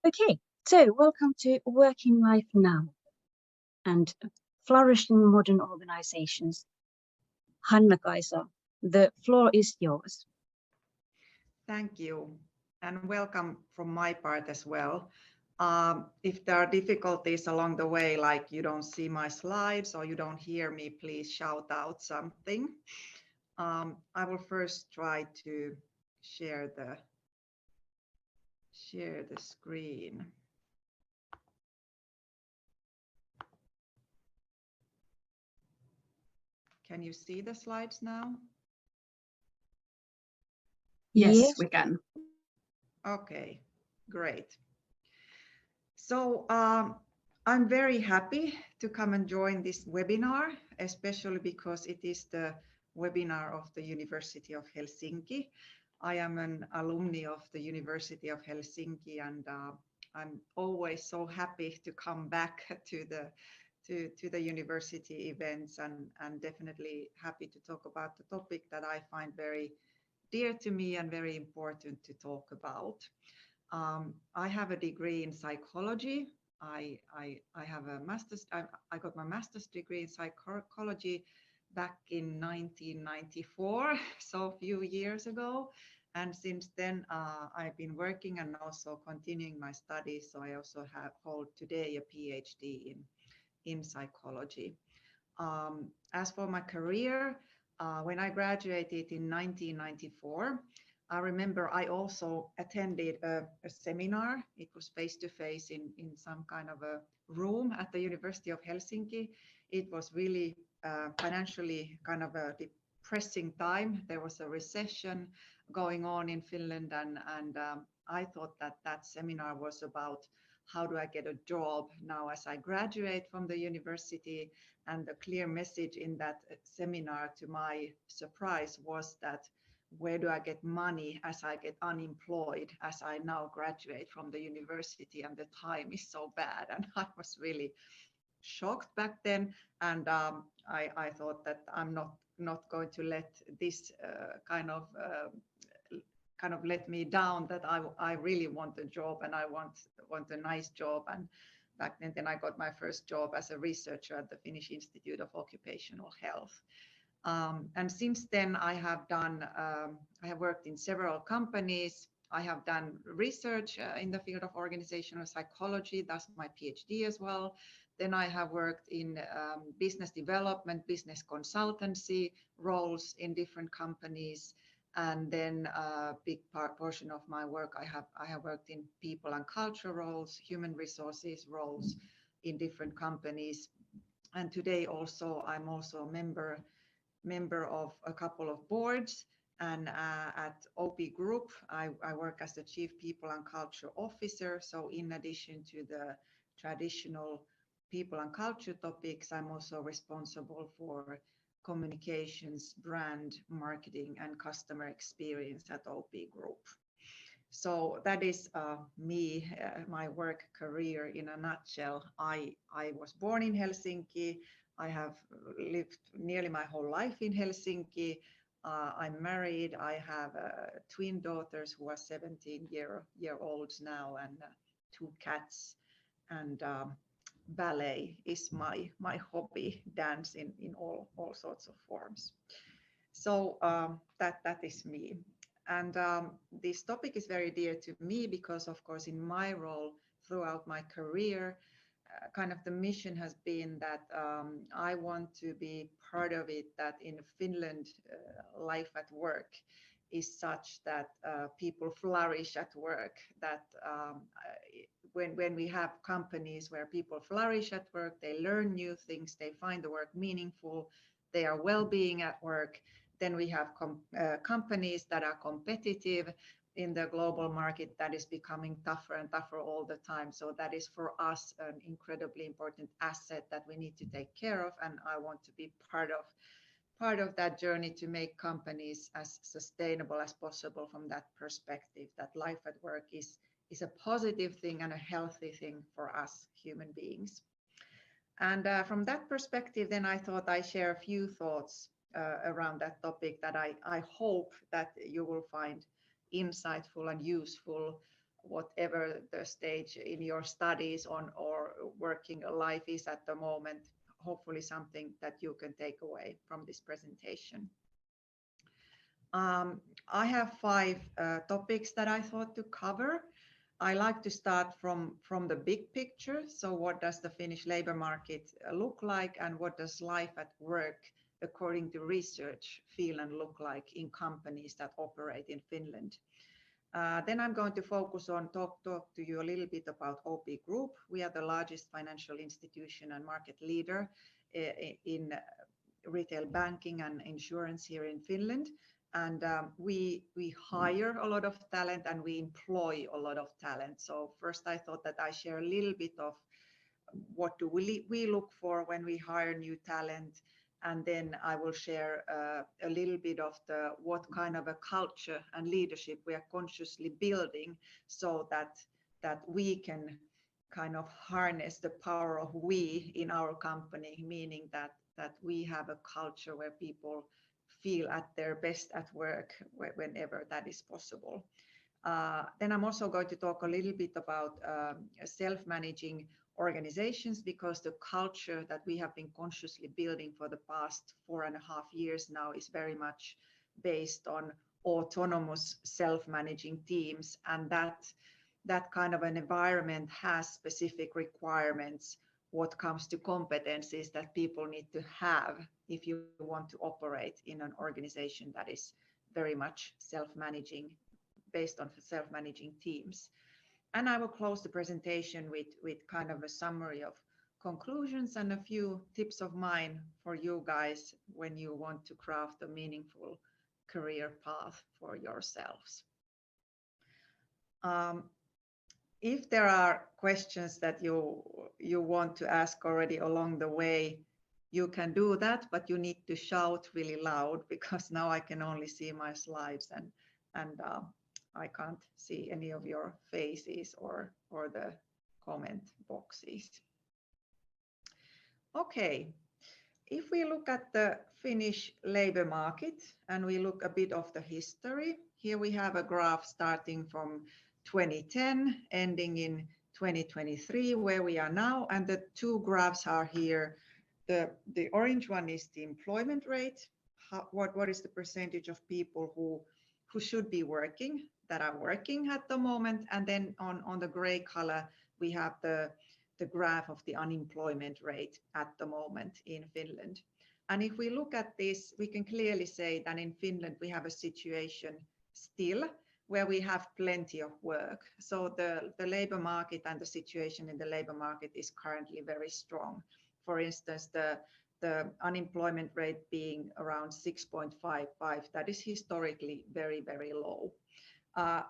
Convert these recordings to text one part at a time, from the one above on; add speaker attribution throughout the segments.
Speaker 1: Okay, so welcome to Working Life Now and Flourishing Modern Organizations. Hannakaisa, the floor is yours.
Speaker 2: Thank you, and welcome from my part as well. If there are difficulties along the way, like you don't see my slides or you don't hear me, please shout out something. I will first try to share the screen. Can you see the slides now?
Speaker 3: Yes, we can.
Speaker 2: Okay, great. So I'm very happy to come and join this webinar, especially because it is the webinar of the University of Helsinki. I am an alumni of the University of Helsinki, and I'm always so happy to come back to the university events, and definitely happy to talk about the topic that I find very dear to me and very important to talk about. I have a degree in psychology. I have a master's. I got my master's degree in psychology back in 1994, so a few years ago. And since then, I've been working and also continuing my studies. So I also hold today a Ph.D. in psychology. As for my career, when I graduated in 1994, I remember I also attended a seminar. It was face-to-face in some kind of a room at the University of Helsinki. It was really financially kind of a depressing time. There was a recession going on in Finland, and I thought that seminar was about how do I get a job now as I graduate from the university. And the clear message in that seminar, to my surprise, was that where do I get money as I get unemployed, as I now graduate from the university and the time is so bad. And I was really shocked back then. And I thought that I'm not going to let this kind of let me down, that I really want a job and I want a nice job. And back then I got my first job as a researcher at the Finnish Institute of Occupational Health. And since then I have worked in several companies. I have done research in the field of organizational psychology. That's my PhD as well. Then I have worked in business development, business consultancy roles in different companies. And then a big portion of my work, I have worked in people and culture roles, human resources roles in different companies. And today also, I'm also a member of a couple of boards. And at OP Group, I work as the Chief People and Culture Officer. So in addition to the traditional people and culture topics, I'm also responsible for communications, brand, marketing, and customer experience at OP Group. So that is me, my work career in a nutshell. I was born in Helsinki. I have lived nearly my whole life in Helsinki. I'm married. I have twin daughters who are 17-year-olds now, and 2 cats. And ballet is my hobby, dance in all sorts of forms. So that is me. And this topic is very dear to me because, of course, in my role throughout my career, kind of the mission has been that I want to be part of it, that in Finland, life at work is such that people flourish at work, that when we have companies where people flourish at work, they learn new things, they find the work meaningful, they are well-being at work, then we have companies that are competitive in the global market that is becoming tougher and tougher all the time. So that is for us an incredibly important asset that we need to take care of. And I want to be part of that journey to make companies as sustainable as possible from that perspective, that life at work is a positive thing and a healthy thing for us human beings. And from that perspective, then I thought I share a few thoughts around that topic that I hope that you will find insightful and useful. whatever the stage in your studies on or working life is at the moment, hopefully something that you can take away from this presentation. I have 5 topics that I thought to cover. I like to start from the big picture. So what does the Finnish labor market look like, and what does life at work according to research feel and look like in companies that operate in Finland? Then I'm going to focus on talk to you a little bit about OP Group. We are the largest financial institution and market leader in retail banking and insurance here in Finland. And we hire a lot of talent and we employ a lot of talent. So first I thought that I share a little bit of what do we look for when we hire new talent. And then I will share a little bit of what kind of a culture and leadership we are consciously building, so that we can kind of harness the power of we in our company, meaning that we have a culture where people feel at their best at work whenever that is possible. Then I'm also going to talk a little bit about self-managing organizations, because the culture that we have been consciously building for the past 4.5 years now is very much based on autonomous self-managing teams, and that kind of an environment has specific requirements what comes to competencies that people need to have if you want to operate in an organization that is very much self-managing, based on self-managing teams. And I will close the presentation with kind of a summary of conclusions and a few tips of mine for you guys when you want to craft a meaningful career path for yourselves. If there are questions that you want to ask already along the way, you can do that, but you need to shout really loud, because now I can only see my slides and I can't see any of your faces or the comment boxes. Okay, if we look at the Finnish labor market and we look a bit of the history, here we have a graph starting from 2010, ending in 2023, where we are now, and the 2 graphs are here. The orange one is the employment rate. What is the percentage of people who should be working, that are working at the moment, and then on the gray color we have the graph of the unemployment rate at the moment in Finland. And if we look at this, we can clearly say that in Finland we have a situation still where we have plenty of work. So the labor market and the situation in the labor market is currently very strong. For instance, the unemployment rate being around 6.55, that is historically very, very low.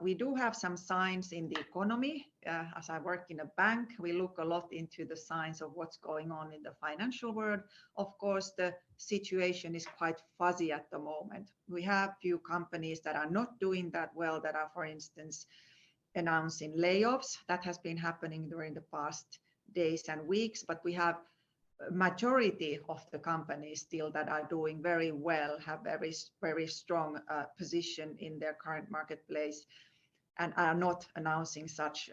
Speaker 2: We do have some signs in the economy. As I work in a bank, we look a lot into the signs of what's going on in the financial world. Of course, the situation is quite fuzzy at the moment. We have few companies that are not doing that well, that are, for instance, announcing layoffs. That has been happening during the past days and weeks, but we have majority of the companies still that are doing very well, have very strong position in their current marketplace, and are not announcing such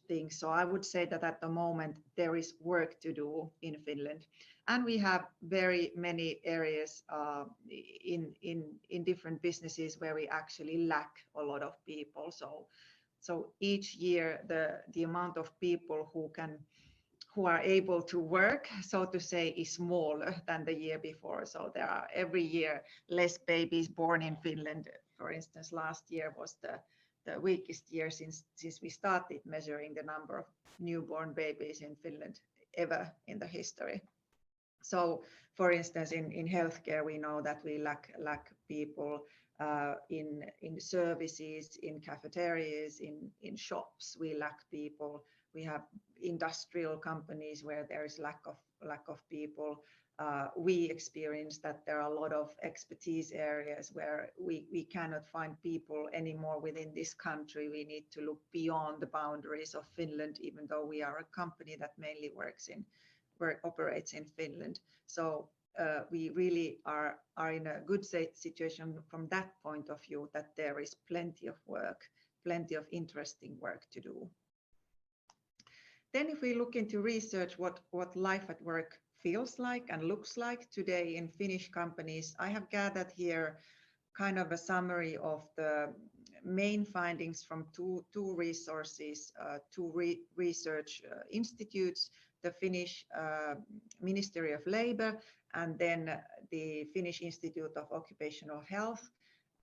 Speaker 2: things. So I would say that at the moment there is work to do in Finland, and we have very many areas in different businesses where we actually lack a lot of people. So each year the amount of people who are able to work, so to say, is smaller than the year before. So there are every year less babies born in Finland. For instance, last year was the weakest year since we started measuring the number of newborn babies in Finland ever in the history. So, for instance, in healthcare, we know that we lack people in services, in cafeterias, in shops. We lack people. We have industrial companies where there is lack of people. We experience that there are a lot of expertise areas where we cannot find people anymore within this country. We need to look beyond the boundaries of Finland, even though we are a company that mainly operates in Finland. So we really are in a good situation from that point of view, that there is plenty of work plenty of interesting work to do. Then if we look into research, what life at work feels like and looks like today in Finnish companies, I have gathered here kind of a summary of the main findings from two resources, research institutes, the Finnish Ministry of Labour and then the Finnish Institute of Occupational Health.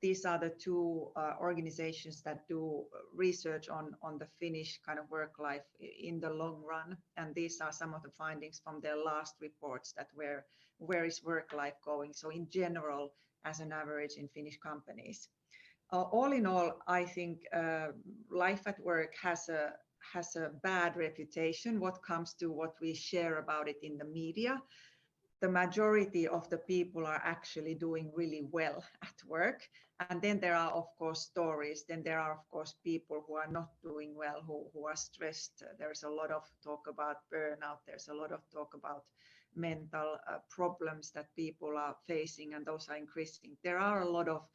Speaker 2: These are the two organizations that do research on the Finnish kind of work life in the long run. And these are some of the findings from their last reports that where is work life going. So in general, as an average in Finnish companies. All in all, I think life at work has a bad reputation what comes to what we share about it in the media. The majority of the people are actually doing really well at work. And then there are, of course, stories. Then there are, of course, people who are not doing well, who are stressed. There's a lot of talk about burnout. There's a lot of talk about mental problems that people are facing, and those are increasing. There are a lot of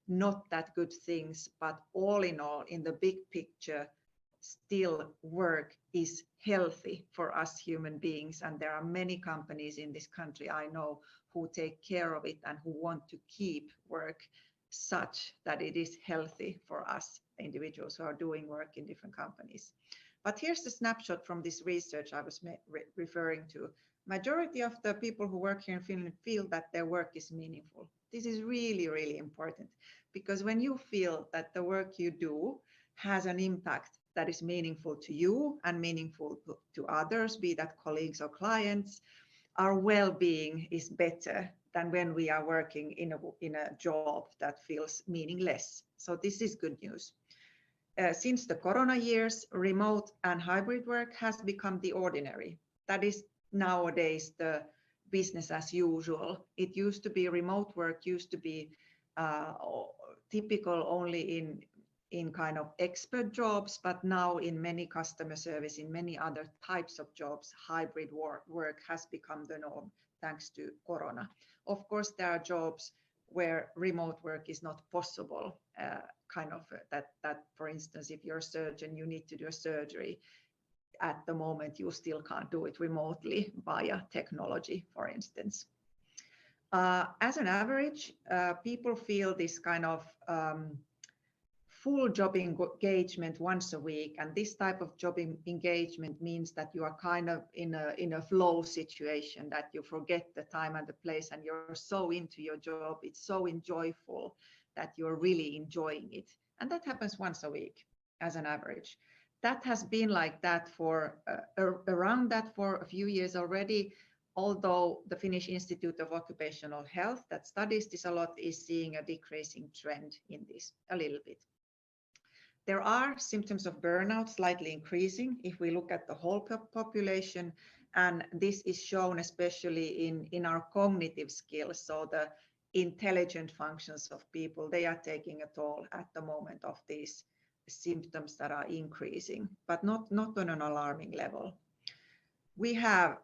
Speaker 2: not that good things, but all in all, in the big picture, still work is healthy for us human beings, and there are many companies in this country I know who take care of it and who want to keep work such that it is healthy for us individuals who are doing work in different companies. But here's the snapshot from this research I was referring to. Majority of the people who work here in Finland feel that their work is meaningful. This is really, really important, because when you feel that the work you do has an impact that is meaningful to you and meaningful to others, be that colleagues or clients, our well-being is better than when we are working in a job that feels meaningless. So this is good news. Since the corona years, remote and hybrid work has become the ordinary. That is nowadays the business as usual. It used to be remote work used to be typical only in kind of expert jobs, but now in many customer service, in many other types of jobs, hybrid work has become the norm thanks to corona. Of course, there are jobs where remote work is not possible, that for instance, if you're a surgeon, you need to do a surgery. At the moment, you still can't do it remotely via technology, for instance. As an average, people feel this kind of full job engagement once a week, and this type of job engagement means that you are kind of in a flow situation, that you forget the time and the place, and you're so into your job, it's so enjoyable that you're really enjoying it. And that happens once a week as an average. That has been like that for around that for a few years already, although the Finnish Institute of Occupational Health that studies this a lot is seeing a decreasing trend in this a little bit. There are symptoms of burnout slightly increasing if we look at the whole population, and this is shown especially in our cognitive skills. So the intelligent functions of people, they are taking a toll at the moment of these symptoms that are increasing, but not on an alarming level. We have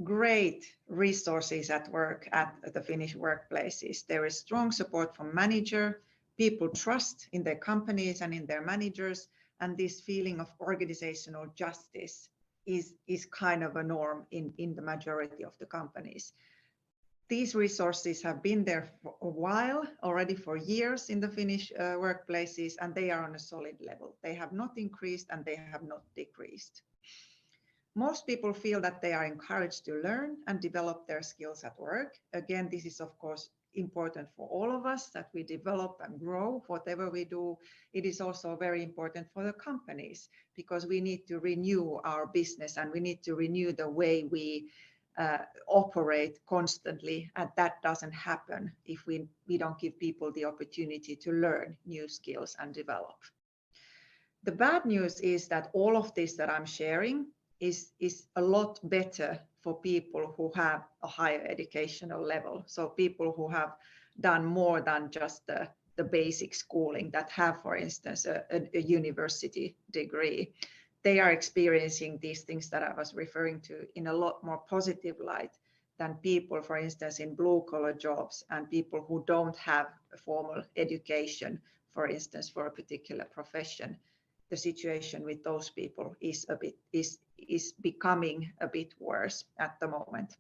Speaker 2: great resources at work at the Finnish workplaces. There is strong support from manager. People trust in their companies and in their managers, and this feeling of organizational justice is kind of a norm in the majority of the companies. These resources have been there for a while, already for years in the Finnish workplaces, and they are on a solid level. They have not increased and they have not decreased. Most people feel that they are encouraged to learn and develop their skills at work. Again, this is of course important for all of us, that we develop and grow whatever we do. It is also very important for the companies, because we need to renew our business and we need to renew the way we operate constantly, and that doesn't happen if we don't give people the opportunity to learn new skills and develop. The bad news is that all of this that I'm sharing is a lot better for people who have a higher educational level. So people who have done more than just the basic schooling, that have, for instance, a university degree. They are experiencing these things that I was referring to in a lot more positive light than people, for instance, in blue-collar jobs and people who don't have a formal education for instance, for a particular profession, the situation with those people is becoming a bit worse at the moment.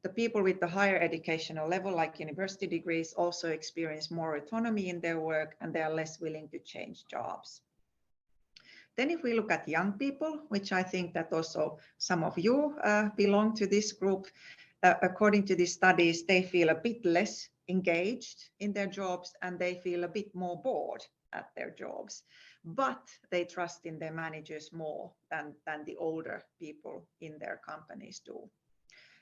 Speaker 2: The people with the higher educational level, like university degrees, also experience more autonomy in their work, and they are less willing to change jobs. Then if we look at young people, which I think that also some of you belong to this group, according to these studies, they feel a bit less engaged in their jobs and they feel a bit more bored at their jobs, but they trust in their managers more than the older people in their companies do.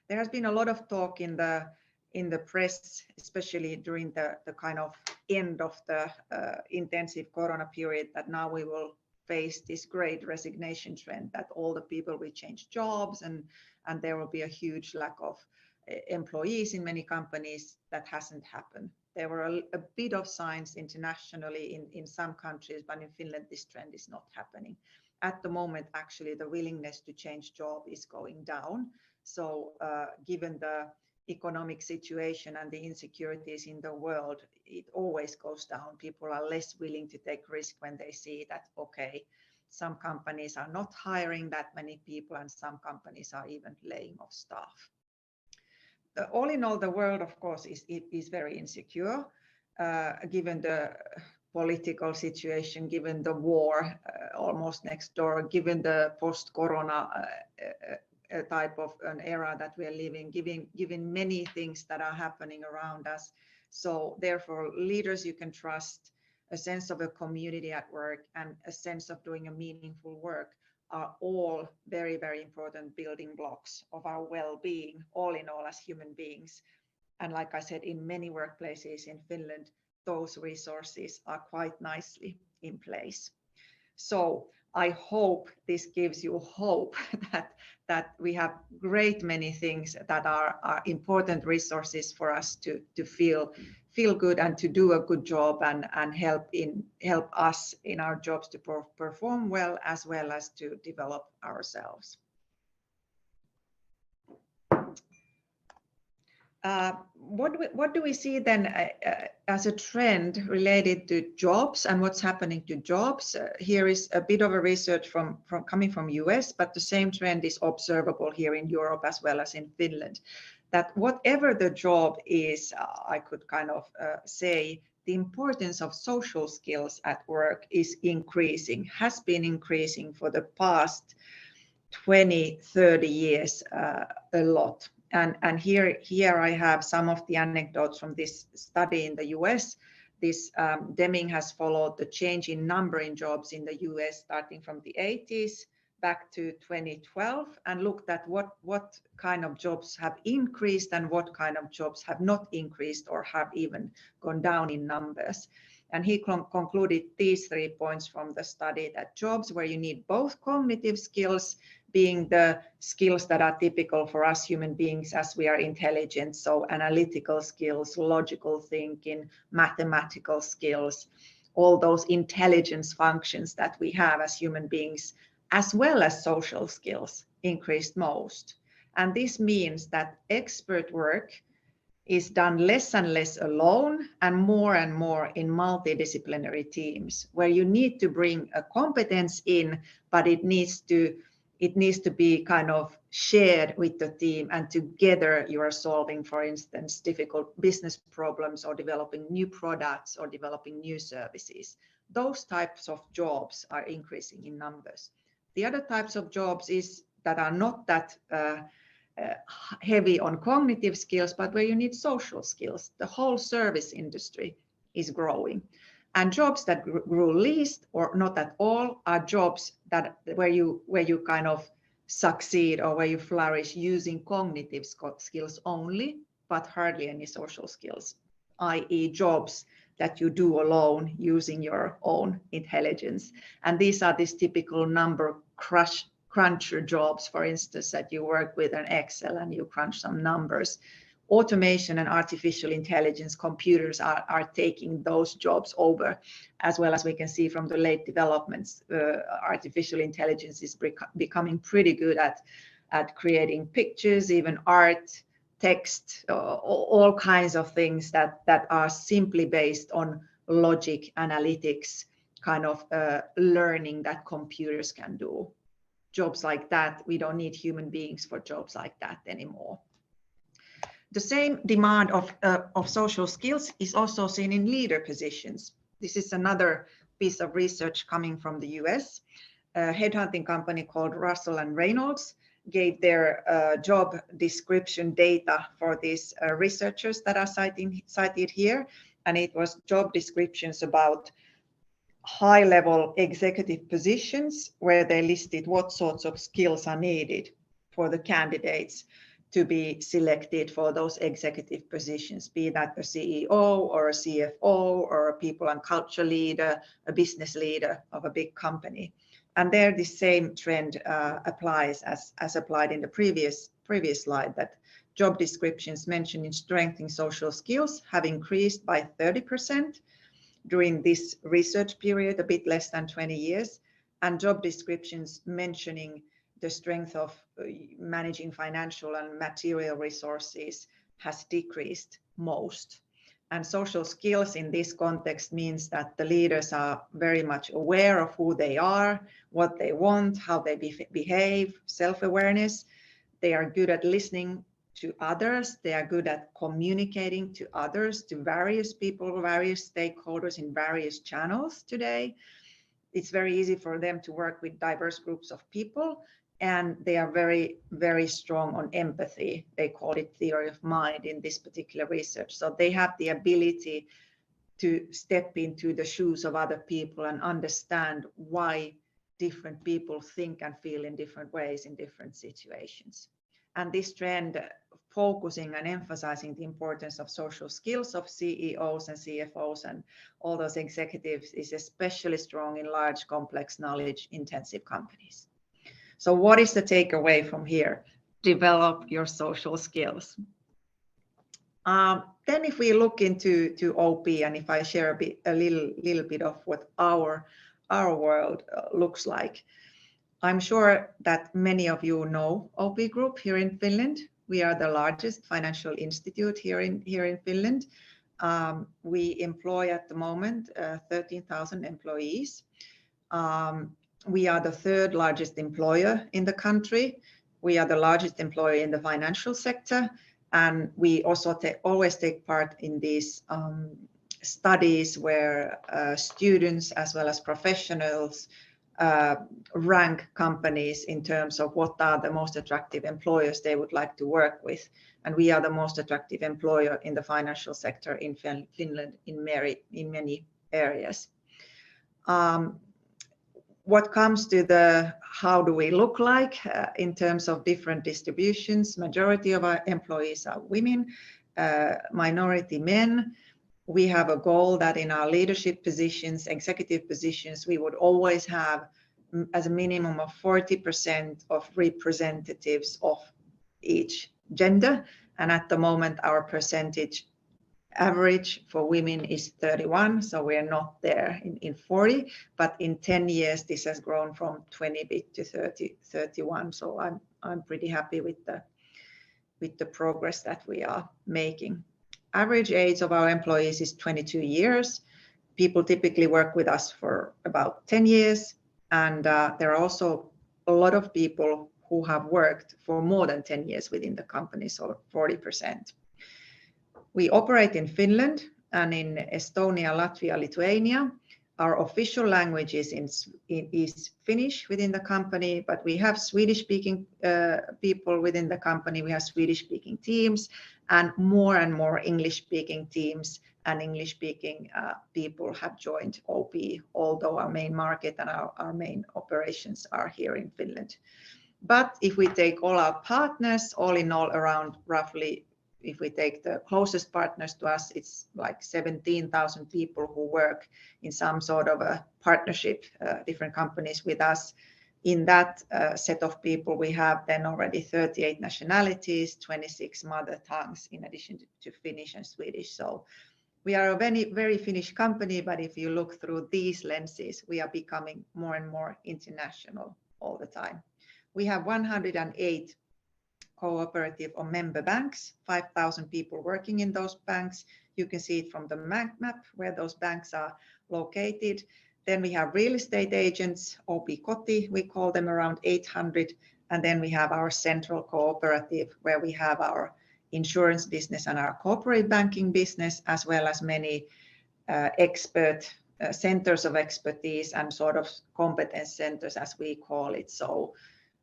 Speaker 2: There has been a lot of talk in the press, especially during the kind of end of the intensive corona period, that now we will face this great resignation trend, that all the people will change jobs and there will be a huge lack of employees in many companies. That hasn't happened. There were a bit of signs internationally in some countries, but in Finland this trend is not happening. At the moment, actually, the willingness to change job is going down. So given the economic situation and the insecurities in the world, it always goes down. People are less willing to take risk when they see that, okay, some companies are not hiring that many people and some companies are even laying off staff. All in all, the world, of course, is very insecure, given the political situation, given the war almost next door, given the post-corona type of an era that we are living, given many things that are happening around us. So therefore, leaders you can trust, a sense of a community at work, and a sense of doing a meaningful work are all very, very important building blocks of our well-being, all in all, as human beings. And like I said, in many workplaces in Finland, those resources are quite nicely in place. So I hope this gives you hope that we have great many things that are important resources for us to feel good and to do a good job and help us in our jobs to perform well as to develop ourselves. What do we see then as a trend related to jobs and what's happening to jobs? Here is a bit of a research coming from US, but the same trend is observable here in Europe as well as in Finland. That whatever the job is, I could kind of say the importance of social skills at work is increasing, has been increasing for the past 20, 30 years a lot. And here I have some of the anecdotes from this study in the US. This Deming has followed the change in number in jobs in the US starting from the 80s back to 2012 and looked at what kind of jobs have increased and what kind of jobs have not increased or have even gone down in numbers. And he concluded these 3 points from the study, that jobs where you need both cognitive skills, being the skills that are typical for us human beings as we are intelligent, so analytical skills, logical thinking, mathematical skills, all those intelligence functions that we have as human beings, as well as social skills, increased most. And this means that expert work is done less and less alone and more in multidisciplinary teams, where you need to bring a competence in, but it needs to be kind of shared with the team, and together you are solving, for instance, difficult business problems or developing new products or developing new services. Those types of jobs are increasing in numbers. The other types of jobs that are not that heavy on cognitive skills, but where you need social skills. The whole service industry is growing. And jobs that grew least or not at all are jobs where you kind of succeed or where you flourish using cognitive skills only, but hardly any social skills, i.e. jobs that you do alone using your own intelligence. And these are these typical number cruncher jobs, for instance, that you work with an Excel and you crunch some numbers. Automation and artificial intelligence, computers are taking those jobs over, as well as we can see from the late developments. Artificial intelligence is becoming pretty good at creating pictures, even art, text, all kinds of things that are simply based on logic, analytics, kind of learning that computers can do. Jobs like that, we don't need human beings for jobs like that anymore. The same demand of social skills is also seen in leader positions. This is another piece of research coming from the US. A headhunting company called Russell and Reynolds gave their job description data for these researchers that are cited here. And it was job descriptions about high-level executive positions where they listed what sorts of skills are needed for the candidates to be selected for those executive positions, be that a CEO or a CFO or a people and culture leader, a business leader of a big company. And there the same trend applies as applied in the previous slide, that job descriptions mentioning strengthening social skills have increased by 30% during this research period, a bit less than 20 years, and job descriptions mentioning the strength of managing financial and material resources has decreased most. And social skills in this context means that the leaders are very much aware of who they are, what they want, how they behave, self-awareness. They are good at listening to others. They are good at communicating to others, to various people, various stakeholders in various channels today. It's very easy for them to work with diverse groups of people, and they are very, very strong on empathy. They call it theory of mind in this particular research. So they have the ability to step into the shoes of other people and understand why different people think and feel in different ways in different situations. And this trend focusing and emphasizing the importance of social skills of CEOs and CFOs and all those executives is especially strong in large, complex, knowledge-intensive companies. So what is the takeaway from here? Develop your social skills. Then if we look into OP, and if I share a little bit of what our world looks like, I'm sure that many of you know OP Group here in Finland. We are the largest financial institute here in Finland. We employ at the moment 13,000 employees. We are the third largest employer in the country. We are the largest employer in the financial sector. And we also always take part in these studies where students as well as professionals rank companies in terms of what are the most attractive employers they would like to work with. And we are the most attractive employer in the financial sector in Finland in many areas. What comes to the how do we look like in terms of different distributions, majority of our employees are women, minority men. We have a goal that in our leadership positions, executive positions, we would always have as a minimum of 40% of representatives of each gender. And at the moment, our percentage average for women is 31, so we are not there in 40, but in 10 years this has grown from 20 to 31. So I'm pretty happy with the progress that we are making. Average age of our employees is 22 years. People typically work with us for about 10 years, and there are also a lot of people who have worked for more than 10 years within the company, so 40%. We operate in Finland and in Estonia, Latvia, Lithuania. Our official language is Finnish within the company, but we have Swedish-speaking people within the company. We have Swedish-speaking teams and more English-speaking teams and English-speaking people have joined OP, although our main market and our main operations are here in Finland. But if we take all our partners, all in all around roughly, if we take the closest partners to us, it's like 17,000 people who work in some sort of a partnership, different companies with us. In that set of people, we have then already 38 nationalities, 26 mother tongues, in addition to Finnish and Swedish. So we are a very Finnish company, but if you look through these lenses, we are becoming more and more international all the time. We have 108 cooperative or member banks, 5,000 people working in those banks. You can see it from the map where those banks are located. Then we have real estate agents, OP Koti, we call them, around 800. And then we have our central cooperative where we have our insurance business and our corporate banking business, as well as many expert centers of expertise and sort of competence centers, as we call it. So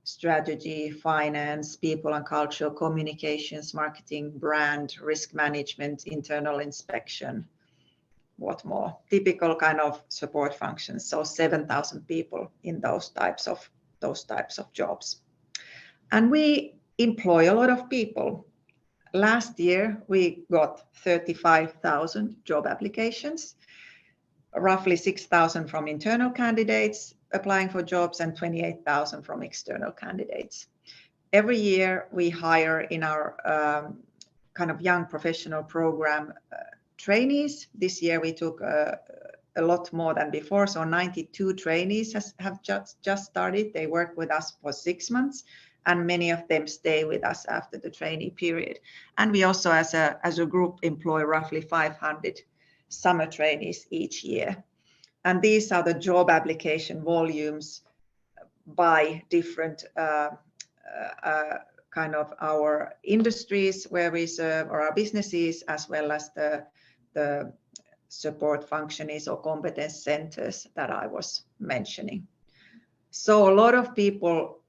Speaker 2: strategy, finance, people and culture, communications, marketing, brand, risk management, internal inspection, what more? Typical kind of support functions. So 7,000 people in those types of jobs. And we employ a lot of people. Last year, we got 35,000 job applications, roughly 6,000 from internal candidates applying for jobs and 28,000 from external candidates. Every year we hire in our kind of young professional program trainees. This year we took a lot more than before, so 92 trainees have just started. They work with us for 6 months, and many of them stay with us after the trainee period. And we also, as a group, employ roughly 500 summer trainees each year. And these are the job application volumes by different kind of our industries where we serve, or our businesses, as well as the support functions or competence centers that I was mentioning. So a lot of people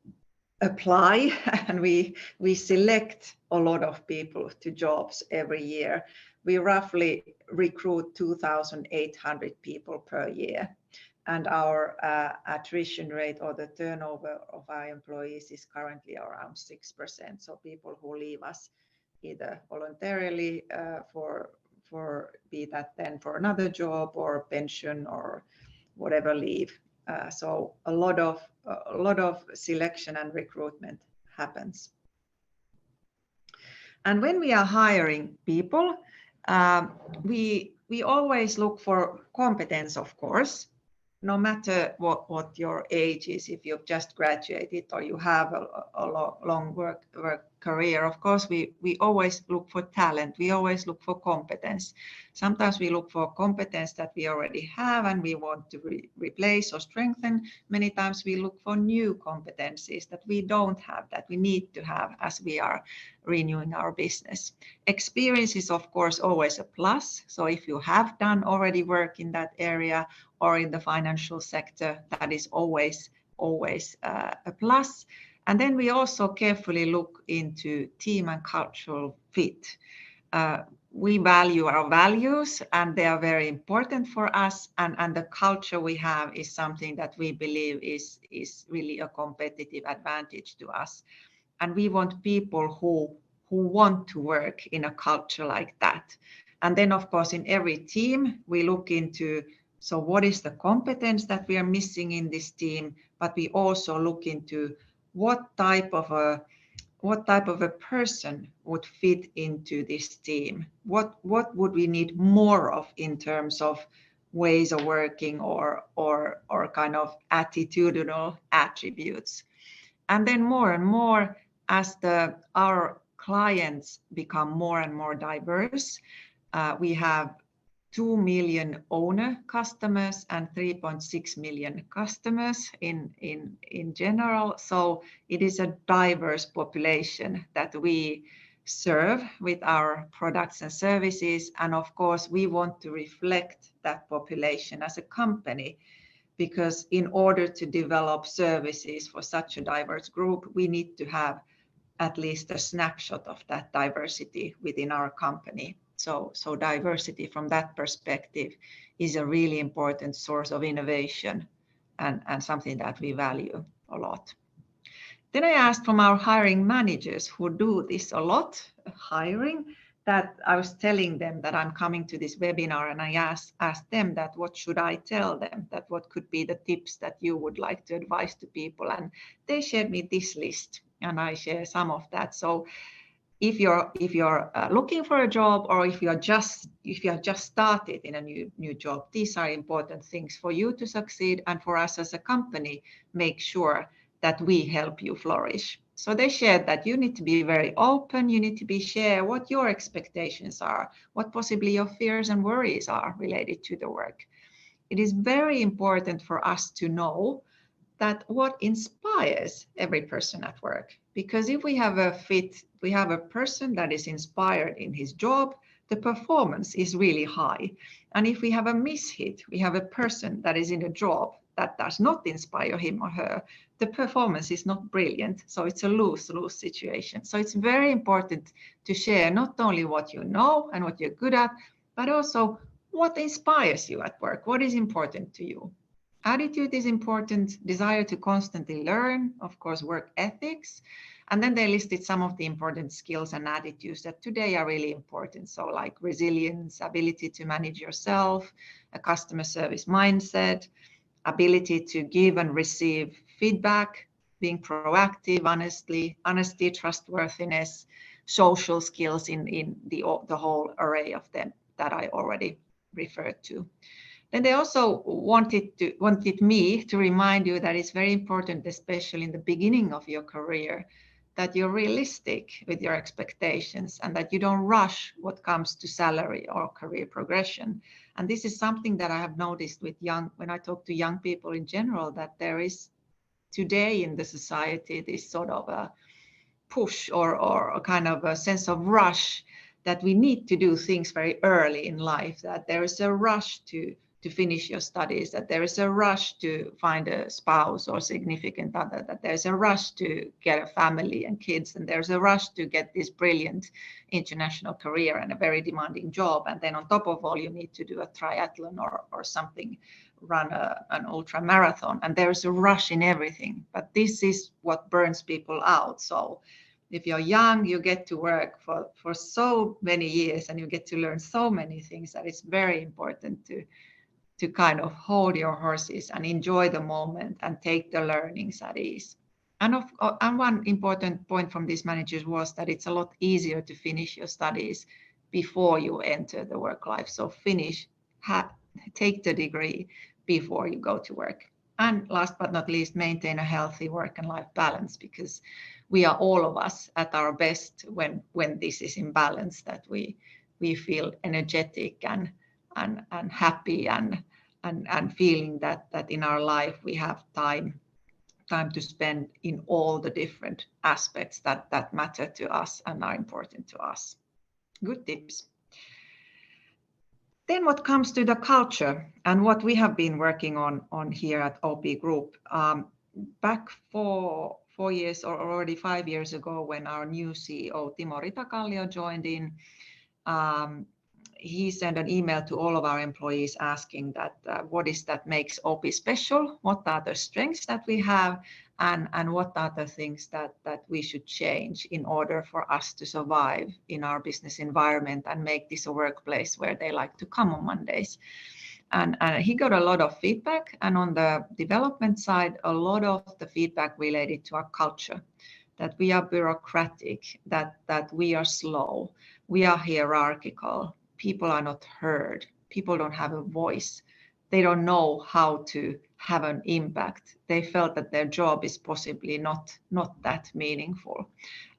Speaker 2: apply, and we select a lot of people to jobs every year. We roughly recruit 2,800 people per year, and our attrition rate, or the turnover of our employees, is currently around 6%. So people who leave us either voluntarily for be that then for another job or pension or whatever leave. So a lot of selection and recruitment happens. And when we are hiring people, we always look for competence, of course, no matter what your age is. If you've just graduated or you have a long work career, of course, we always look for talent. We always look for competence. Sometimes we look for competence that we already have and we want to replace or strengthen. Many times we look for new competencies that we don't have, that we need to have as we are renewing our business. Experience is, of course, always a plus. So if you have done already work in that area or in the financial sector, that is always a plus. And then we also carefully look into team and cultural fit. We value our values, and they are very important for us. And the culture we have is something that we believe is really a competitive advantage to us. And we want people who want to work in a culture like that. And then, of course, in every team, we look into, so what is the competence that we are missing in this team? But we also look into what type of a person would fit into this team? What would we need more of in terms of ways of working or kind of attitudinal attributes? And then more and more, as our clients become more and more diverse, we have 2 million owner customers and 3.6 million customers in general. So it is a diverse population that we serve with our products and services. And of course, we want to reflect that population as a company, because in order to develop services for such a diverse group, we need to have at least a snapshot of that diversity within our company. So diversity from that perspective is a really important source of innovation and something that we value a lot. Then I asked from our hiring managers who do this a lot, hiring, that I was telling them that I'm coming to this webinar, and I asked them that what should I tell them, that what could be the tips that you would like to advise to people. And they shared me this list, and I share some of that. So if you're looking for a job, or if you have just started in a new job, these are important things for you to succeed, and for us as a company, make sure that we help you flourish. So they shared that you need to be very open, you need to share what your expectations are, what possibly your fears and worries are related to the work. It is very important for us to know that what inspires every person at work. Because if we have a person that is inspired in his job, the performance is really high. And if we have a mishit, we have a person that is in a job that does not inspire him or her, the performance is not brilliant. So it's a lose-lose situation. So it's very important to share not only what you know and what you're good at, but also what inspires you at work, what is important to you. Attitude is important, desire to constantly learn, of course, work ethics. And then they listed some of the important skills and attitudes that today are really important. So like resilience, ability to manage yourself, a customer service mindset, ability to give and receive feedback, being proactive, honesty, trustworthiness, social skills in the whole array of them that I already referred to. Then they also wanted me to remind you that it's very important, especially in the beginning of your career, that you're realistic with your expectations and that you don't rush what comes to salary or career progression. And this is something that I have noticed when I talk to young people in general, that there is today in the society this sort of a push or a kind of a sense of rush that we need to do things very early in life, that there is a rush to finish your studies, that there is a rush to find a spouse or significant other, that there's a rush to get a family and kids, and there's a rush to get this brilliant international career and a very demanding job. And then on top of all, you need to do a triathlon or something, run an ultra marathon. And there's a rush in everything. But this is what burns people out. So if you're young, you get to work for so many years and you get to learn so many things that it's very important to kind of hold your horses and enjoy the moment and take the learnings at ease. And one important point from these managers was that it's a lot easier to finish your studies before you enter the work life. So take the degree before you go to work. And last but not least, maintain a healthy work and life balance, because we are all of us at our best when this is in balance, that we feel energetic and happy and feeling that in our life we have time to spend in all the different aspects that matter to us and are important to us. Good tips. Then what comes to the culture and what we have been working on here at OP Group, back 4 years or already 5 years ago, when our new CEO Timo Ritakallio joined in, he sent an email to all of our employees asking that what is that makes OP special, what are the strengths that we have, and what are the things that we should change in order for us to survive in our business environment and make this a workplace where they like to come on Mondays. And he got a lot of feedback, and on the development side, a lot of the feedback related to our culture, that we are bureaucratic, that we are slow, we are hierarchical, people are not heard, people don't have a voice, they don't know how to have an impact. They felt that their job is possibly not that meaningful.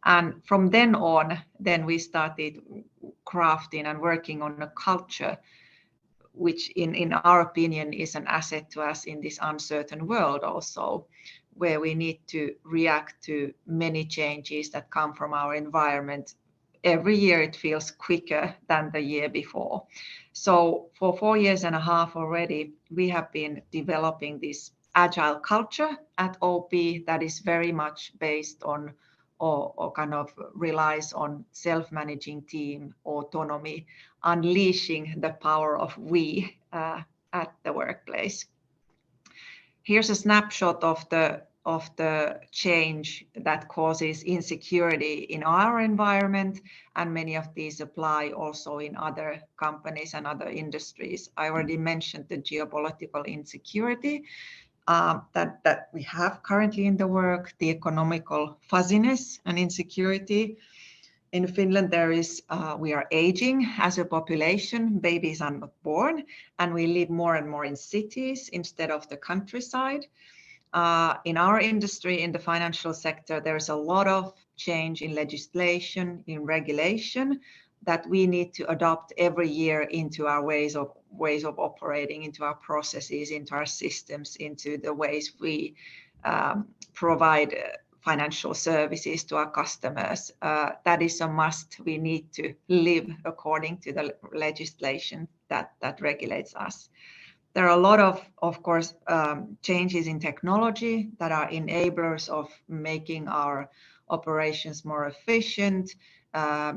Speaker 2: And from then on, we started crafting and working on a culture which in our opinion is an asset to us in this uncertain world also, where we need to react to many changes that come from our environment. Every year it feels quicker than the year before. So for 4.5 years already, we have been developing this agile culture at OP that is very much based on or kind of relies on self-managing team autonomy, unleashing the power of we at the workplace. Here's a snapshot of the change that causes insecurity in our environment, and many of these apply also in other companies and other industries. I already mentioned the geopolitical insecurity that we have currently in the work, the economical fuzziness and insecurity. In Finland, we are aging as a population, babies are not born, and we live more and more in cities instead of the countryside. In our industry, in the financial sector, there's a lot of change in legislation, in regulation that we need to adopt every year into our ways of operating, into our processes, into our systems, into the ways we provide financial services to our customers. That is a must. We need to live according to the legislation that regulates us. There are a lot of course, changes in technology that are enablers of making our operations more efficient,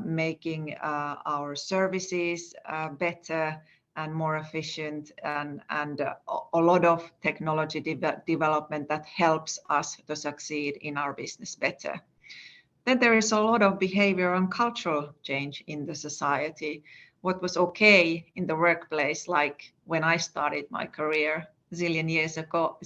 Speaker 2: making our services better and more efficient, and a lot of technology development that helps us to succeed in our business better. Then there is a lot of behavior and cultural change in the society. What was okay in the workplace, like when I started my career zillion years ago,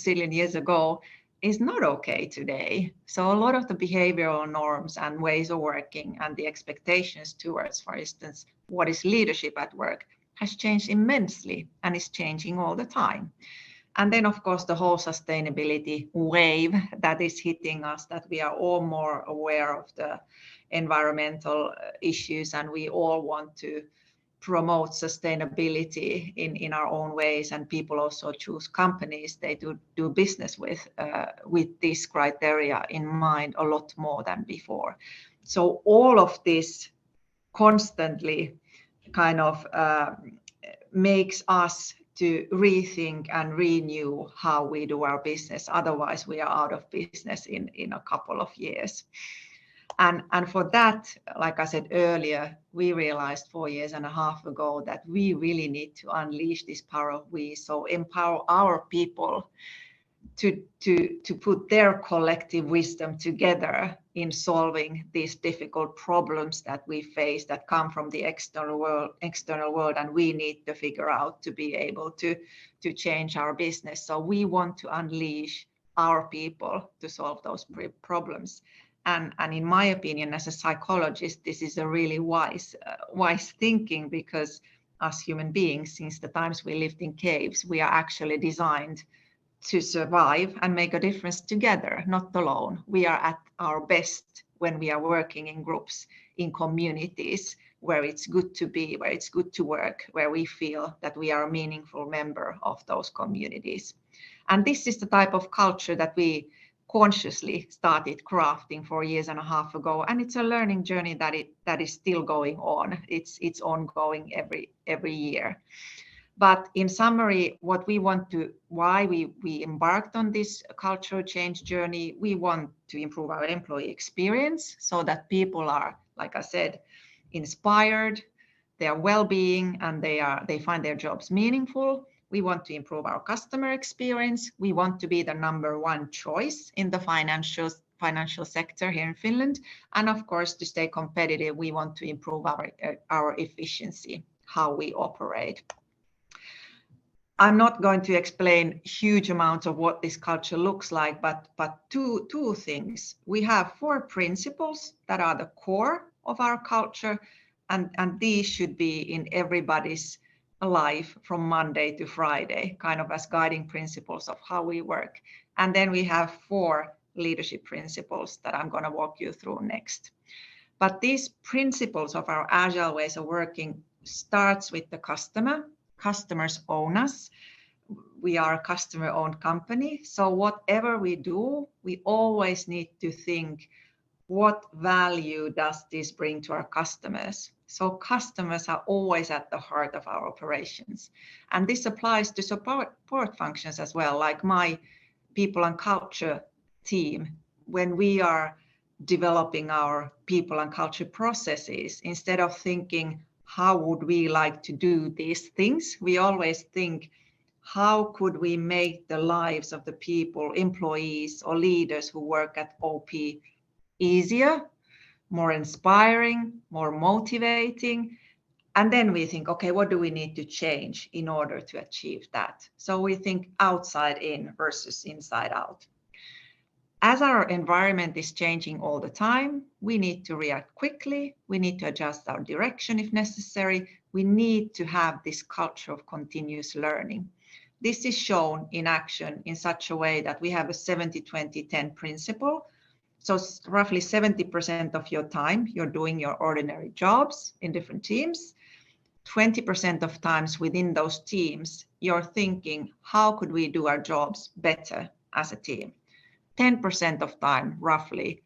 Speaker 2: is not okay today. So a lot of the behavioral norms and ways of working and the expectations towards, for instance, what is leadership at work has changed immensely and is changing all the time. And then, of course, the whole sustainability wave that is hitting us, that we are all more aware of the environmental issues, and we all want to promote sustainability in our own ways, and people also choose companies they do business with this criteria in mind a lot more than before. So all of this constantly kind of makes us to rethink and renew how we do our business. Otherwise, we are out of business in a couple of years. And for that, like I said earlier, we realized 4.5 years ago that we really need to unleash this power of we. So empower our people to put their collective wisdom together in solving these difficult problems that we face that come from the external world, and we need to figure out to be able to change our business. So we want to unleash our people to solve those problems. And in my opinion, as a psychologist, this is a really wise thinking, because as human beings, since the times we lived in caves, we are actually designed to survive and make a difference together, not alone. We are at our best when we are working in groups, in communities where it's good to be, where it's good to work, where we feel that we are a meaningful member of those communities. And this is the type of culture that we consciously started crafting 4.5 years ago, and it's a learning journey that is still going on. It's ongoing every year. But in summary, why we embarked on this cultural change journey, we want to improve our employee experience so that people are, like I said, inspired, their well-being, and they find their jobs meaningful. We want to improve our customer experience. We want to be the #1 choice in the financial sector here in Finland. And of course, to stay competitive, we want to improve our efficiency, how we operate. I'm not going to explain huge amounts of what this culture looks like, but two things. We have 4 principles that are the core of our culture, and these should be in everybody's life from Monday to Friday, kind of as guiding principles of how we work. And then we have 4 leadership principles that I'm going to walk you through next. But these principles of our agile ways of working starts with the customer. Customers own us. We are a customer-owned company. So whatever we do, we always need to think, what value does this bring to our customers? So customers are always at the heart of our operations. And this applies to support functions as well, like my people and culture team. When we are developing our people and culture processes, instead of thinking, how would we like to do these things? We always think, how could we make the lives of the people, employees or leaders who work at OP easier, more inspiring, more motivating? And then we think, okay, what do we need to change in order to achieve that? So we think outside in versus inside out. As our environment is changing all the time, we need to react quickly. We need to adjust our direction if necessary. We need to have this culture of continuous learning. This is shown in action in such a way that we have a 70-20-10 principle. So roughly 70% of your time, you're doing your ordinary jobs in different teams. 20% of times within those teams, you're thinking, how could we do our jobs better as a team? 10% of time, roughly,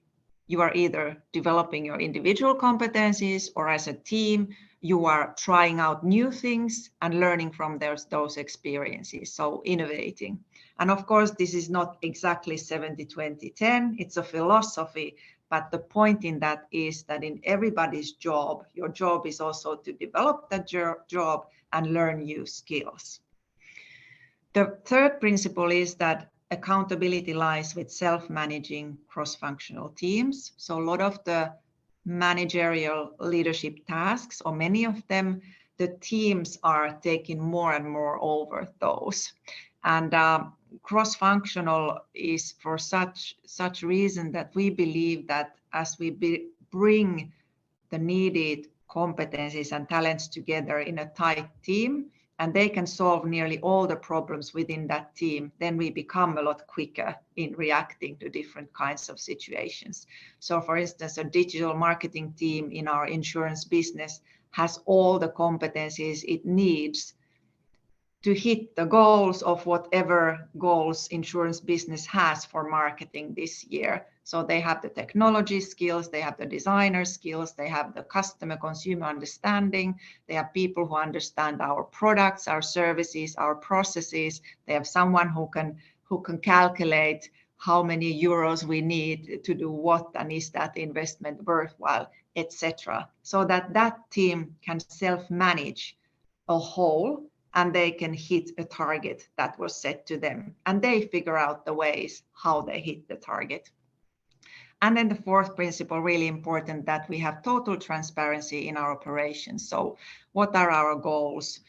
Speaker 2: you are either developing your individual competencies, or as a team, you are trying out new things and learning from those experiences, so innovating. And of course, this is not exactly 70-20-10, it's a philosophy, but the point in that is that in everybody's job, your job is also to develop that job and learn new skills. The third principle is that accountability lies with self-managing cross-functional teams. So a lot of the managerial leadership tasks, or many of them, the teams are taking more and more over those. And cross-functional is for such reason that we believe that as we bring the needed competencies and talents together in a tight team, and they can solve nearly all the problems within that team, then we become a lot quicker in reacting to different kinds of situations. So for instance, a digital marketing team in our insurance business has all the competencies it needs to hit the goals of whatever goals insurance business has for marketing this year. So they have the technology skills, they have the designer skills, they have the customer consumer understanding, they have people who understand our products, our services, our processes, they have someone who can calculate how many euros we need to do what, and is that investment worthwhile, etc. So that team can self-manage a whole, and they can hit a target that was set to them, and they figure out the ways how they hit the target. And then the fourth principle, really important, that we have total transparency in our operations. So what are our goals?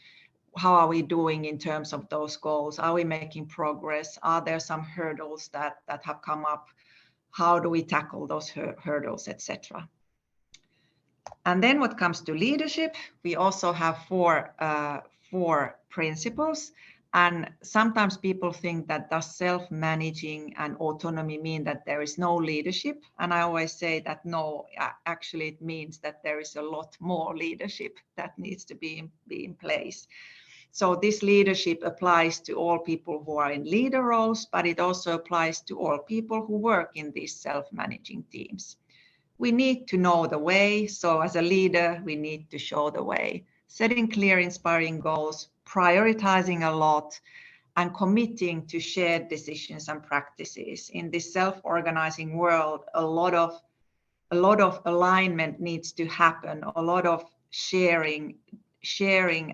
Speaker 2: How are we doing in terms of those goals? Are we making progress? Are there some hurdles that have come up? How do we tackle those hurdles, etc.? And then what comes to leadership, we also have four principles. And sometimes people think that does self-managing and autonomy mean that there is no leadership? And I always say that no, actually it means that there is a lot more leadership that needs to be in place. So this leadership applies to all people who are in leader roles, but it also applies to all people who work in these self-managing teams. We need to know the way. So as a leader, we need to show the way, setting clear, inspiring goals, prioritizing a lot, and committing to shared decisions and practices. In this self-organizing world, a lot of alignment needs to happen, a lot of sharing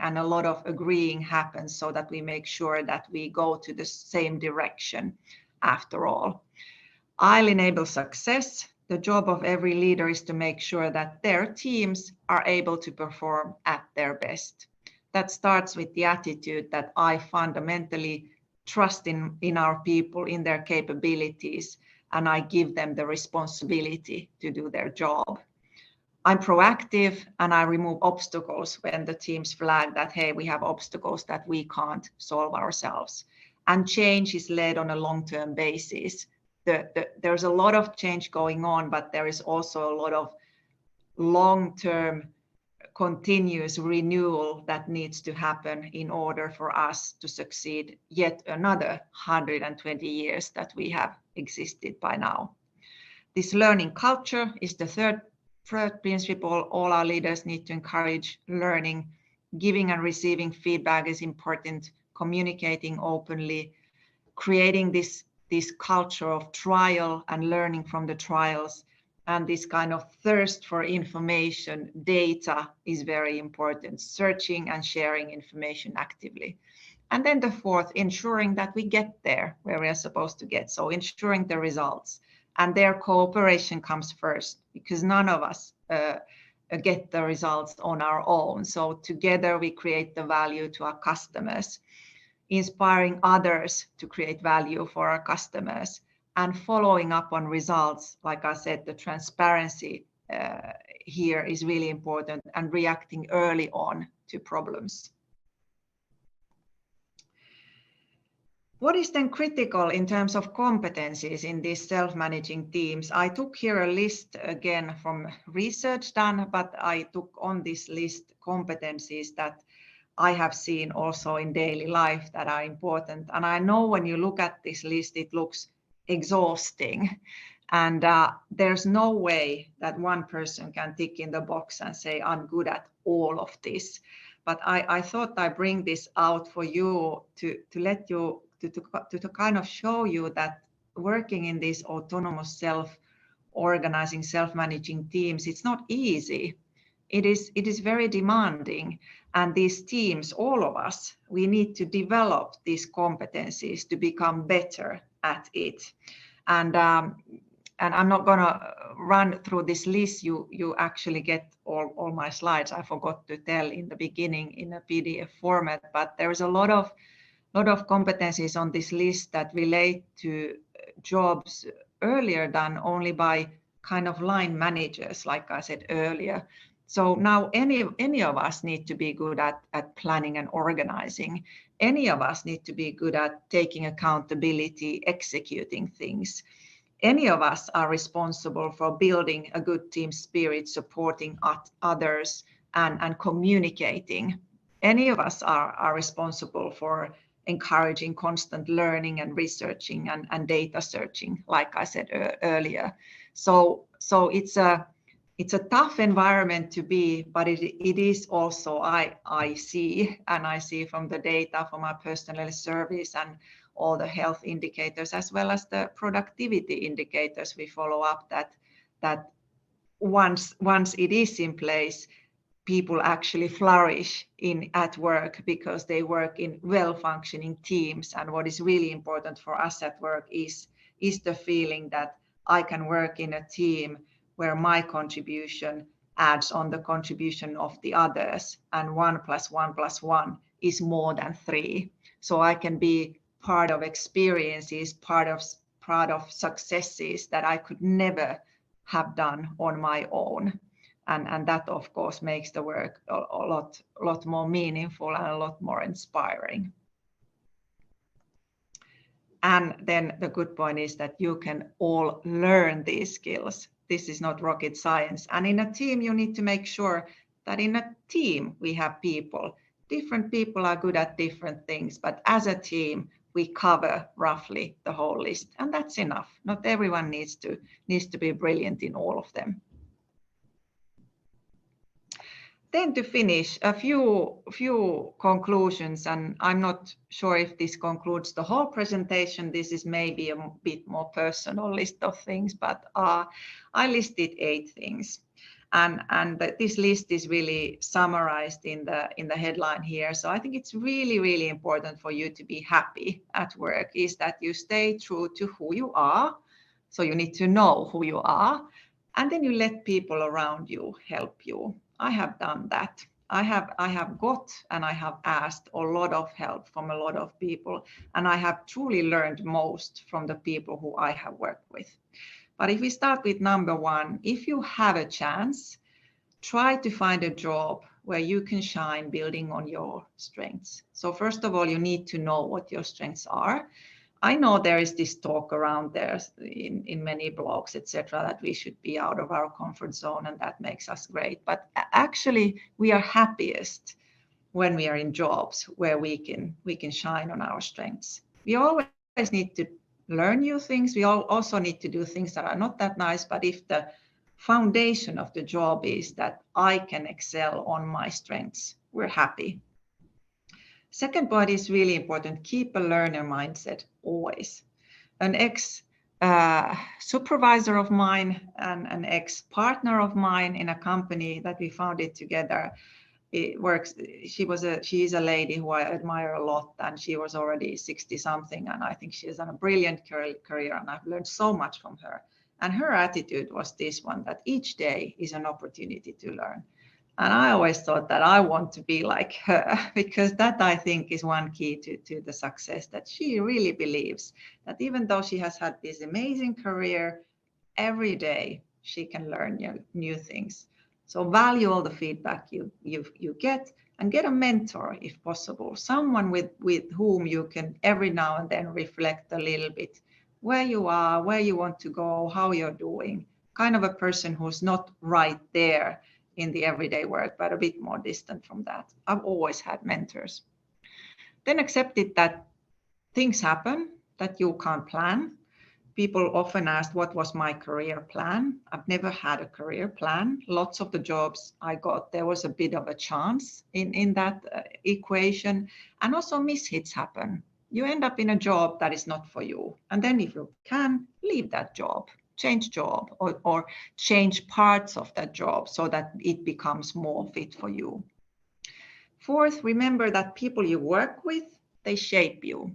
Speaker 2: and a lot of agreeing happens, so that we make sure that we go to the same direction after all. I'll enable success. The job of every leader is to make sure that their teams are able to perform at their best. That starts with the attitude that I fundamentally trust in our people, in their capabilities, and I give them the responsibility to do their job. I'm proactive and I remove obstacles when the teams flag that, hey, we have obstacles that we can't solve ourselves. And change is led on a long-term basis. There's a lot of change going on, but there is also a lot of long-term continuous renewal that needs to happen in order for us to succeed yet another 120 years that we have existed by now. This learning culture is the third principle. All our leaders need to encourage learning. Giving and receiving feedback is important. Communicating openly, creating this culture of trial and learning from the trials, and this kind of thirst for information, data is very important. Searching and sharing information actively. And then the fourth, ensuring that we get there where we are supposed to get. So ensuring the results, and their cooperation comes first, because none of us get the results on our own. So together we create the value to our customers, inspiring others to create value for our customers, and following up on results. Like I said, the transparency here is really important, and reacting early on to problems. What is then critical in terms of competencies in these self-managing teams? I took here a list again from research done, but I took on this list competencies that I have seen also in daily life that are important. And I know when you look at this list, it looks exhausting. And there's no way that one person can tick in the box and say, I'm good at all of this. But I thought I bring this out for you to let you, to kind of show you that working in these autonomous self-organizing, self-managing teams, it's not easy. It is very demanding. And these teams, all of us, we need to develop these competencies to become better at it. And I'm not going to run through this list. You actually get all my slides. I forgot to tell in the beginning in a PDF format, but there's a lot of competencies on this list that relate to jobs earlier done only by kind of line managers, like I said earlier. So now any of us need to be good at planning and organizing. Any of us need to be good at taking accountability, executing things. Any of us are responsible for building a good team spirit, supporting others and communicating. Any of us are responsible for encouraging constant learning and researching and data searching, like I said earlier. So it's a tough environment to be, but it is also, I see from the data from our personal service and all the health indicators, as well as the productivity indicators we follow up, that once it is in place, people actually flourish at work because they work in well-functioning teams. And what is really important for us at work is the feeling that I can work in a team where my contribution adds on the contribution of the others, and 1 + 1 + 1 is more than 3. So I can be part of experiences, part of successes that I could never have done on my own. And that, of course, makes the work a lot more meaningful and a lot more inspiring. And then the good point is that you can all learn these skills. This is not rocket science. And in a team, you need to make sure that in a team, we have people. Different people are good at different things, but as a team, we cover roughly the whole list. And that's enough. Not everyone needs to be brilliant in all of them. Then to finish, a few conclusions, and I'm not sure if this concludes the whole presentation. This is maybe a bit more personal list of things, but I listed 8 things, and this list is really summarized in the headline here. So I think it's really important for you to be happy at work is that you stay true to who you are. So you need to know who you are, and then you let people around you help you. I have done that. I have got and I have asked a lot of help from a lot of people, and I have truly learned most from the people who I have worked with. But if we start with number 1, if you have a chance, try to find a job where you can shine building on your strengths. So first of all, you need to know what your strengths are. I know there is this talk around there in many blogs, etc., that we should be out of our comfort zone and that makes us great. But actually, we are happiest when we are in jobs where we can shine on our strengths. We always need to learn new things. We also need to do things that are not that nice. But if the foundation of the job is that I can excel on my strengths, we're happy. Second point is really important. Keep a learner mindset always. An ex-supervisor of mine and an ex-partner of mine in a company that we founded together, she is a lady who I admire a lot, and she was already 60-something, and I think she has done a brilliant career, and I've learned so much from her. And her attitude was this one, that each day is an opportunity to learn. And I always thought that I want to be like her, because that I think is one key to the success, that she really believes that even though she has had this amazing career, every day she can learn new things. So value all the feedback you get and get a mentor if possible, someone with whom you can every now and then reflect a little bit where you are, where you want to go, how you're doing, kind of a person who's not right there in the everyday work, but a bit more distant from that. I've always had mentors. Then accept it that things happen that you can't plan. People often ask, what was my career plan? I've never had a career plan. Lots of the jobs I got, there was a bit of a chance in that equation. And also mishits happen. You end up in a job that is not for you. And then if you can, leave that job, change job, or change parts of that job so that it becomes more fit for you. Fourth, remember that people you work with, they shape you.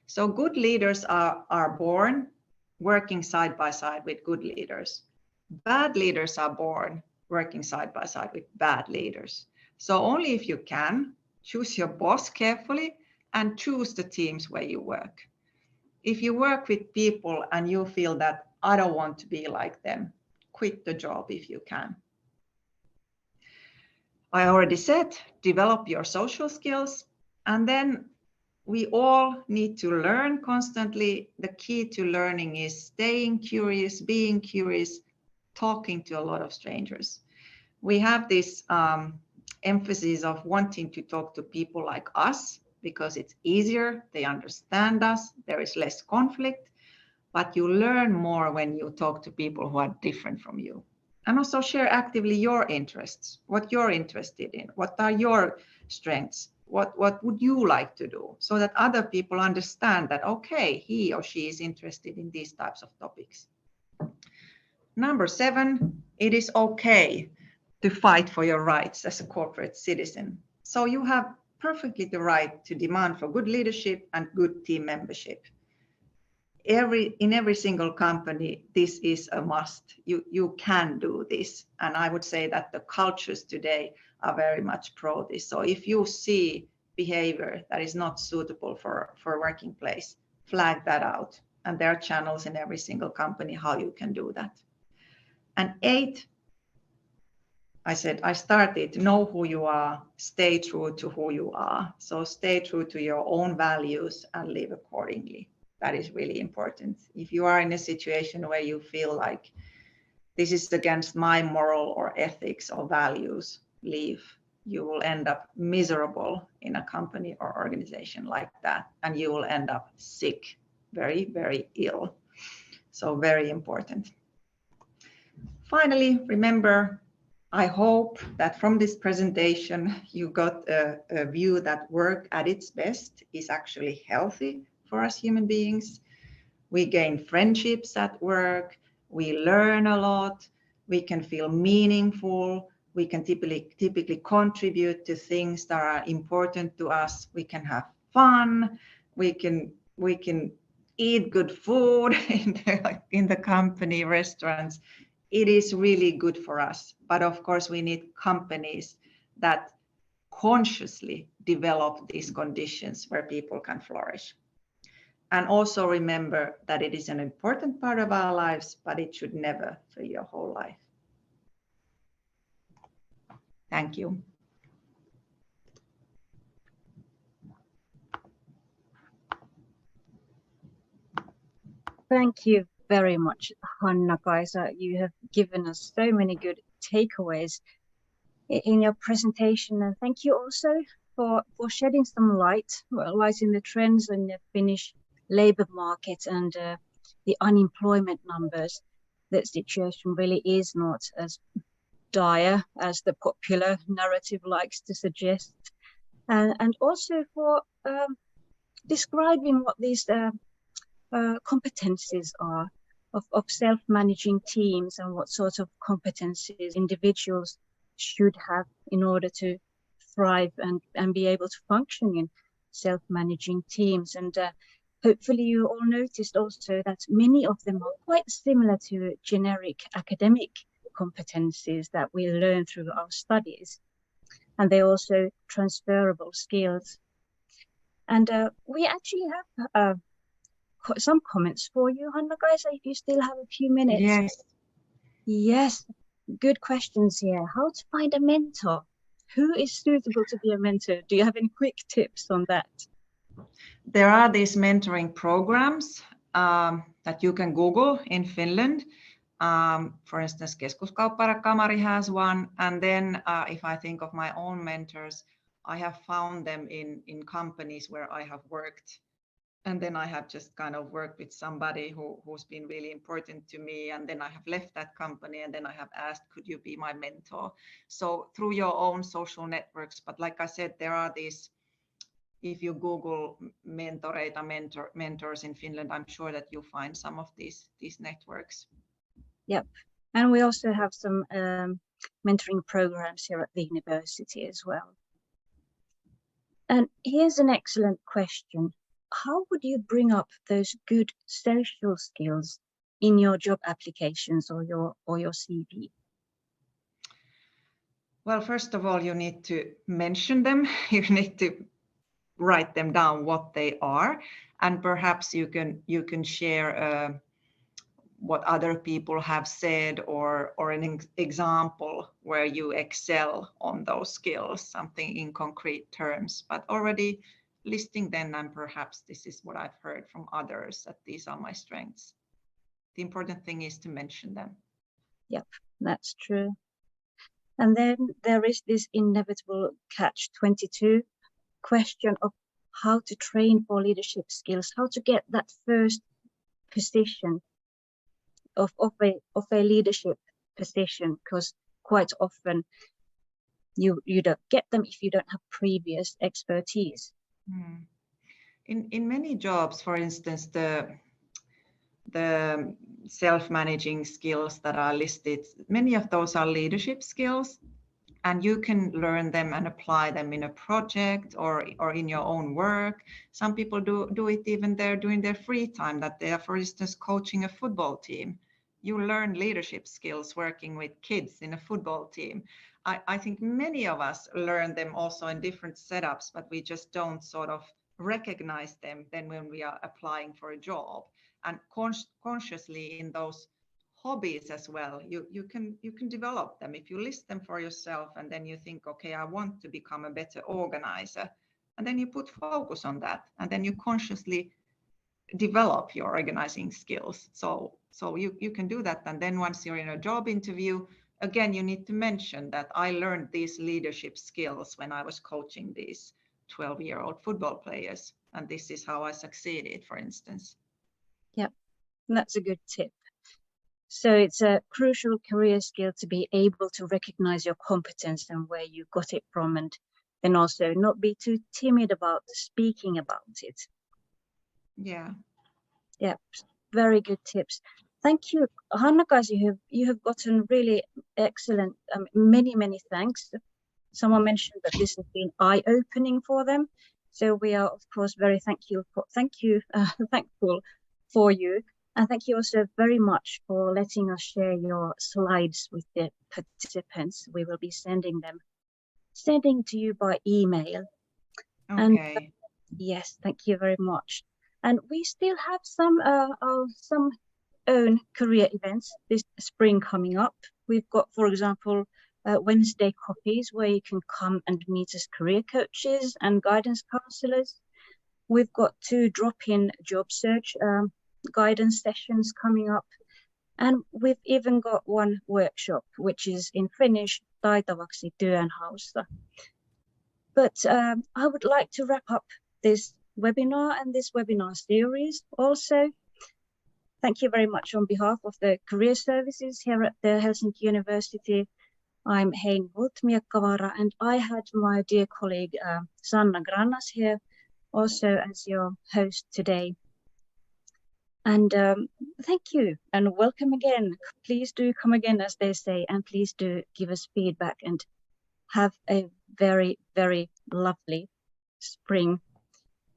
Speaker 2: So good leaders are born working side by side with good leaders. Bad leaders are born working side by side with bad leaders. So only if you can, choose your boss carefully and choose the teams where you work. If you work with people and you feel that I don't want to be like them, quit the job if you can. I already said, develop your social skills, and then we all need to learn constantly. The key to learning is staying curious, being curious, talking to a lot of strangers. We have this emphasis of wanting to talk to people like us because it's easier, they understand us, there is less conflict, but you learn more when you talk to people who are different from you. And also share actively your interests, what you're interested in, what are your strengths, what would you like to do, so that other people understand that, okay, he or she is interested in these types of topics. Number 7, it is okay to fight for your rights as a corporate citizen. So you have perfectly the right to demand for good leadership and good team membership. In every single company, this is a must. You can do this. And I would say that the cultures today are very much pro this. So if you see behavior that is not suitable for a working place, flag that out. And there are channels in every single company how you can do that. And 8, I said, I started, know who you are, stay true to who you are. So stay true to your own values and live accordingly. That is really important. If you are in a situation where you feel like this is against my moral or ethics or values, leave. You will end up miserable in a company or organization like that, and you will end up sick, very, very ill. So very important. Finally, remember, I hope that from this presentation, you got a view that work at its best is actually healthy for us human beings. We gain friendships at work, we learn a lot, we can feel meaningful, we can typically contribute to things that are important to us, we can have fun, we can eat good food in the company restaurants. It is really good for us, but of course we need companies that consciously develop these conditions where people can flourish. And also remember that it is an important part of our lives, but it should never fill your whole life. Thank you.
Speaker 1: Thank you very much, Hannakaisa. You have given us so many good takeaways in your presentation, and thank you also for shedding some light in the trends in the Finnish labor market and the unemployment numbers. The situation really is not as dire as the popular narrative likes to suggest, and also for describing what these competencies are of self-managing teams and what sort of competencies individuals should have in order to thrive and be able to function in self-managing teams. And hopefully you all noticed also that many of them are quite similar to generic academic competencies that we learn through our studies. And they're also transferable skills. And we actually have some comments for you, Hannakaisa, if you still have a few minutes.
Speaker 2: Yes.
Speaker 1: Yes, good questions here. How to find a mentor? who is suitable to be a mentor? Do you have any quick tips on that?
Speaker 2: There are these mentoring programs that you can Google in Finland. For instance, Keskuskauppakamari has one. And then if I think of my own mentors, I have found them in companies where I have worked. And then I have just kind of worked with somebody who's been really important to me. And then I have left that company and then I have asked, could you be my mentor? So through your own social networks. But like I said, there are these, if you Google mentors in Finland, I'm sure that you'll find some of these networks.
Speaker 1: Yep. And we also have some mentoring programs here at the university as well. And here's an excellent question. How would you bring up those good social skills in your job applications or your CV?
Speaker 2: Well, first of all, you need to mention them. You need to write them down what they are, and perhaps you can share what other people have said or an example where you excel on those skills, something in concrete terms, but already listing them, and perhaps this is what I've heard from others, that these are my strengths. The important thing is to mention them.
Speaker 1: Yep, that's true. And then there is this inevitable catch-22 question of how to train for leadership skills, how to get that first position of a leadership position, because quite often you don't get them if you don't have previous expertise.
Speaker 2: In many jobs, for instance, the self-managing skills that are listed, many of those are leadership skills, and you can learn them and apply them in a project or in your own work. Some people do it even during their free time, that they are, for instance, coaching a football team. You learn leadership skills working with kids in a football team. I think many of us learn them also in different setups, but we just don't sort of recognize them then when we are applying for a job. And consciously in those hobbies as well, you can develop them if you list them for yourself, and then you think, okay, I want to become a better organizer, and then you put focus on that, and then you consciously develop your organizing skills. So you can do that, and then once you're in a job interview, again, you need to mention that I learned these leadership skills when I was coaching these 12-year-old football players, and this is how I succeeded, for instance.
Speaker 1: Yeah, that's a good tip. So it's a crucial career skill to be able to recognize your competence and where you got it from, and then also not be too timid about speaking about it.
Speaker 2: Yeah.
Speaker 1: Yeah, very good tips. Thank you, Hannakaisa. You have gotten really excellent, many thanks. Someone mentioned that this has been eye-opening for them. So we are, of course, very thankful for you. And thank you also very much for letting us share your slides with the participants. We will be sending to you by email.
Speaker 2: Okay.
Speaker 1: And yes, thank you very much. And we still have some own career events this spring coming up. We've got, for example, Wednesday coffees where you can come and meet as career coaches and guidance counselors. We've got 2 drop-in job search guidance sessions coming up. And we've even got 1 workshop, which is in Finnish, taitavaksi työnhaussa. But I would like to wrap up this webinar and this webinar series also. Thank you very much on behalf of the career services here at the Helsinki University. I'm Hein Miakkavaara, and I had my dear colleague Sanna Grannas here also as your host today. And thank you and welcome again. Please do come again, as they say, and please do give us feedback, and have a very, very lovely spring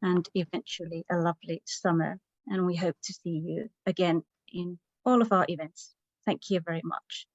Speaker 1: and eventually a lovely summer. And we hope to see you again in all of our events. Thank you very much.